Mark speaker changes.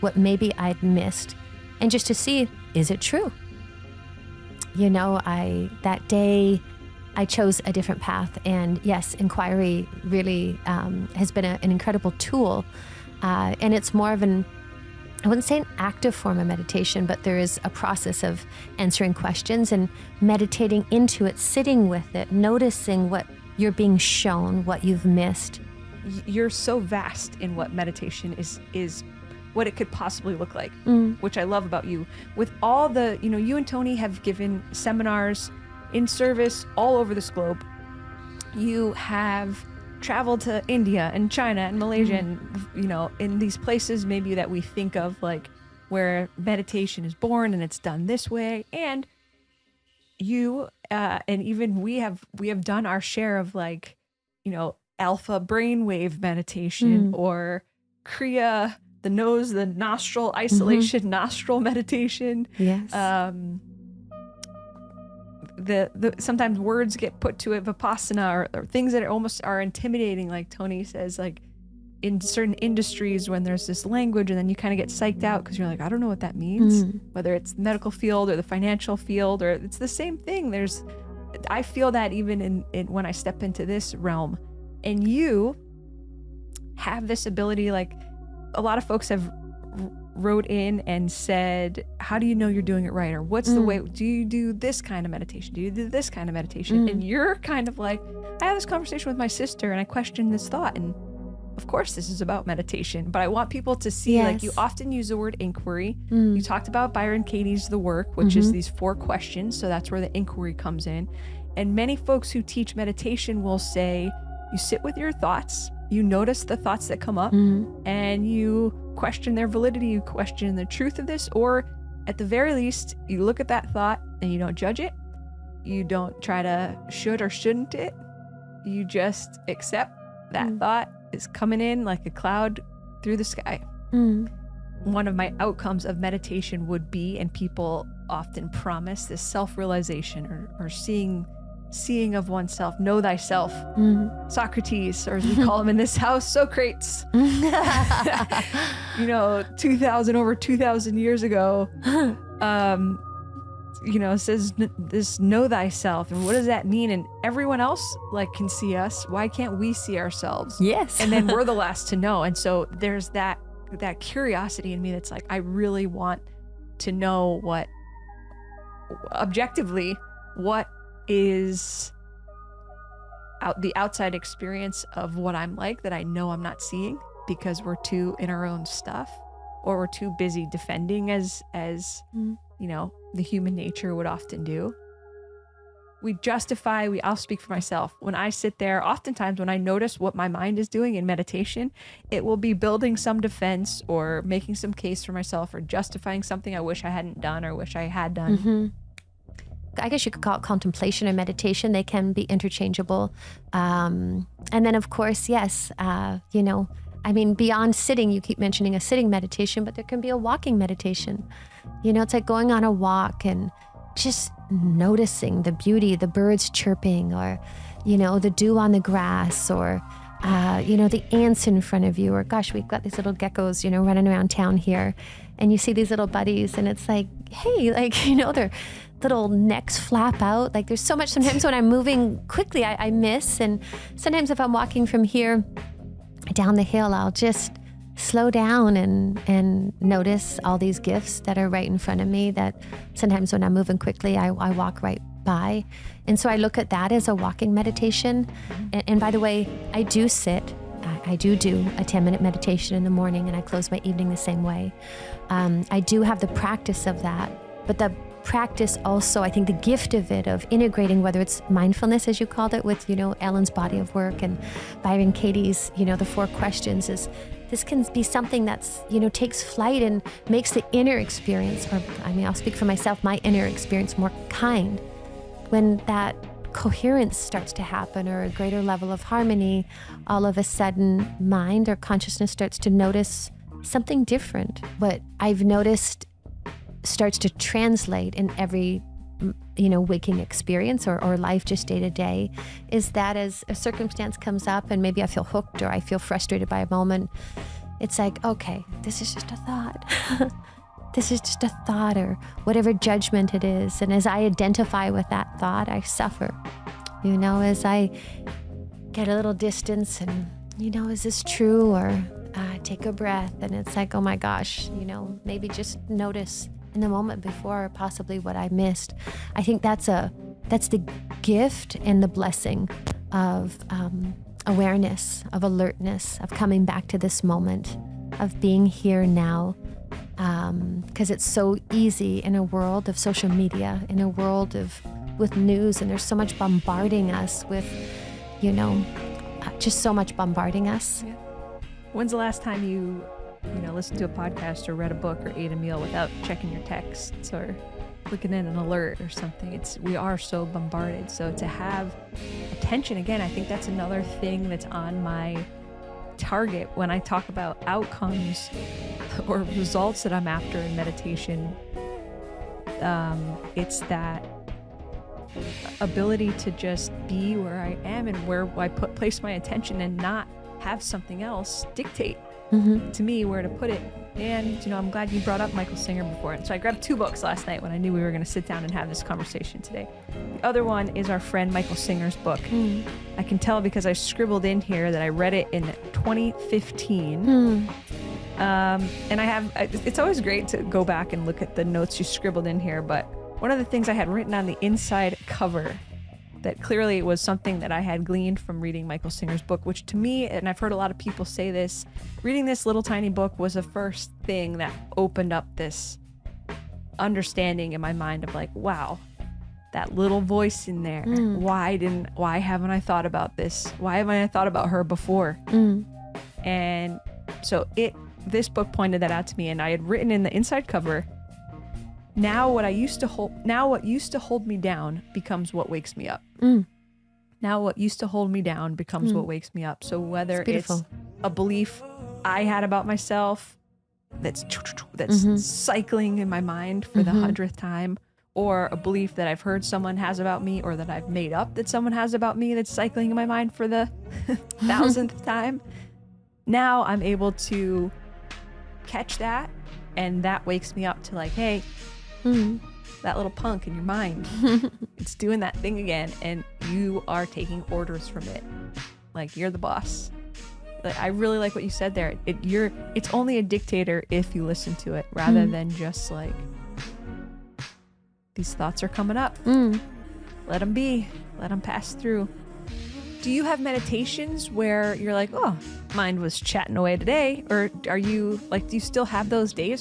Speaker 1: what maybe I'd missed, and just to see, is it true? That day I chose a different path, and yes, inquiry really has been an incredible tool, and it's more of I wouldn't say an active form of meditation, but there is a process of answering questions and meditating into it, sitting with it, noticing what you're being shown, what you've missed.
Speaker 2: You're so vast in what meditation is what it could possibly look like, which I love about you. With all the, you and Tony have given seminars in service all over this globe. You have traveled to India and China and Malaysia and, in these places maybe that we think of like where meditation is born and it's done this way. And you, and even we have done our share of like, alpha brainwave meditation or Kriya, the nose, the nostril isolation, nostril meditation.
Speaker 1: Yes.
Speaker 2: The sometimes words get put to it, vipassana, or things that almost are intimidating, like Tony says, like in certain industries when there's this language and then you kind of get psyched out because you're like, I don't know what that means, whether it's the medical field or the financial field, or it's the same thing. I feel that even in when I step into this realm, and you have this ability, like a lot of folks have wrote in and said, how do you know you're doing it right? Or what's the way? Do you do this kind of meditation? Do you do this kind of meditation? And you're kind of like, I had this conversation with my sister and I questioned this thought. And of course this is about meditation, but I want people to see, like you often use the word inquiry. You talked about Byron Katie's The Work, which is these 4 questions. So that's where the inquiry comes in. And many folks who teach meditation will say, you sit with your thoughts, you notice the thoughts that come up, and you question their validity, you question the truth of this, or at the very least, you look at that thought and you don't judge it. You don't try to should or shouldn't it. You just accept that thought is coming in like a cloud through the sky. One of my outcomes of meditation would be, and people often promise, this self-realization or seeing of oneself, know thyself. Socrates, or as we call him in this house, Socrates. 2,000 years ago, says this know thyself. And what does that mean? And everyone else can see us. Why can't we see ourselves?
Speaker 1: Yes.
Speaker 2: And then we're the last to know. And so there's that curiosity in me that's like, I really want to know what is the outside experience of what I'm like that I know I'm not seeing because we're too in our own stuff, or we're too busy defending as the human nature would often do. I'll speak for myself. When I sit there, oftentimes when I notice what my mind is doing in meditation, it will be building some defense or making some case for myself or justifying something I wish I hadn't done or wish I had done.
Speaker 1: I guess you could call it contemplation and meditation. They can be interchangeable. And then of course, yes, beyond sitting, you keep mentioning a sitting meditation, but there can be a walking meditation. It's like going on a walk and just noticing the beauty, the birds chirping, or, the dew on the grass, or, the ants in front of you, or gosh, we've got these little geckos, running around town here, and you see these little buddies and it's like, hey, their little necks flap out. Like there's so much sometimes when I'm moving quickly, I miss. And sometimes if I'm walking from here down the hill, I'll just slow down and notice all these gifts that are right in front of me that sometimes when I'm moving quickly, I walk right by. And so I look at that as a walking meditation. And by the way, I do sit. I do a 10-minute meditation in the morning, and I close my evening the same way. I do have the practice of that, but the practice also, I think the gift of it, of integrating, whether it's mindfulness, as you called it, with, Ellen's body of work and Byron Katie's, the 4 questions, is this can be something that's, takes flight and makes the inner experience, I'll speak for myself, my inner experience more kind. When that coherence starts to happen, or a greater level of harmony, all of a sudden mind or consciousness starts to notice something different. What I've noticed starts to translate in every waking experience or life just day to day, is that as a circumstance comes up and maybe I feel hooked or I feel frustrated by a moment, It's like, okay, this is just a thought. This is just a thought, or whatever judgment it is. And as I identify with that thought, I suffer. As I get a little distance and, is this true? Or take a breath, and it's like, oh my gosh, maybe just notice in the moment before possibly what I missed. I think that's the gift and the blessing of awareness, of alertness, of coming back to this moment, of being here now. Because it's so easy in a world of social media, in a world with news, and there's so much bombarding us with, just so much bombarding us.
Speaker 2: Yeah. When's the last time you listened to a podcast or read a book or ate a meal without checking your texts or looking at an alert or something? We are so bombarded. So to have attention, again, I think that's another thing that's on my target when I talk about outcomes or results that I'm after in meditation. It's that ability to just be where I am and where I place my attention, and not have something else dictate to me where to put it. And I'm glad you brought up Michael Singer before. And so I grabbed 2 books last night when I knew we were going to sit down and have this conversation today. The other one is our friend Michael Singer's book. I can tell because I scribbled in here that I read it in 2015. And it's always great to go back and look at the notes you scribbled in here. But one of the things I had written on the inside cover that clearly was something that I had gleaned from reading Michael Singer's book, which to me, and I've heard a lot of people say this, reading this little tiny book was the first thing that opened up this understanding in my mind of like, wow, that little voice in there. Why haven't I thought about this? Why haven't I thought about her before? And so this book pointed that out to me, and I had written in the inside cover, now what used to hold me down becomes what wakes me up. Now what used to hold me down becomes what wakes me up. So whether it's a belief I had about myself that's cycling in my mind for the 100th time, or a belief that I've heard someone has about me, or that I've made up that someone has about me that's cycling in my mind for the 1000th time, now I'm able to catch that, and that wakes me up to like, hey, that little punk in your mind, it's doing that thing again, and you are taking orders from it. Like, you're the boss. Like, I really like what you said there. It's only a dictator if you listen to it, rather than just like, these thoughts are coming up. Let them be. Let them pass through. Do you have meditations where you're like, oh, mind was chatting away today? Or are you like, do you still have those days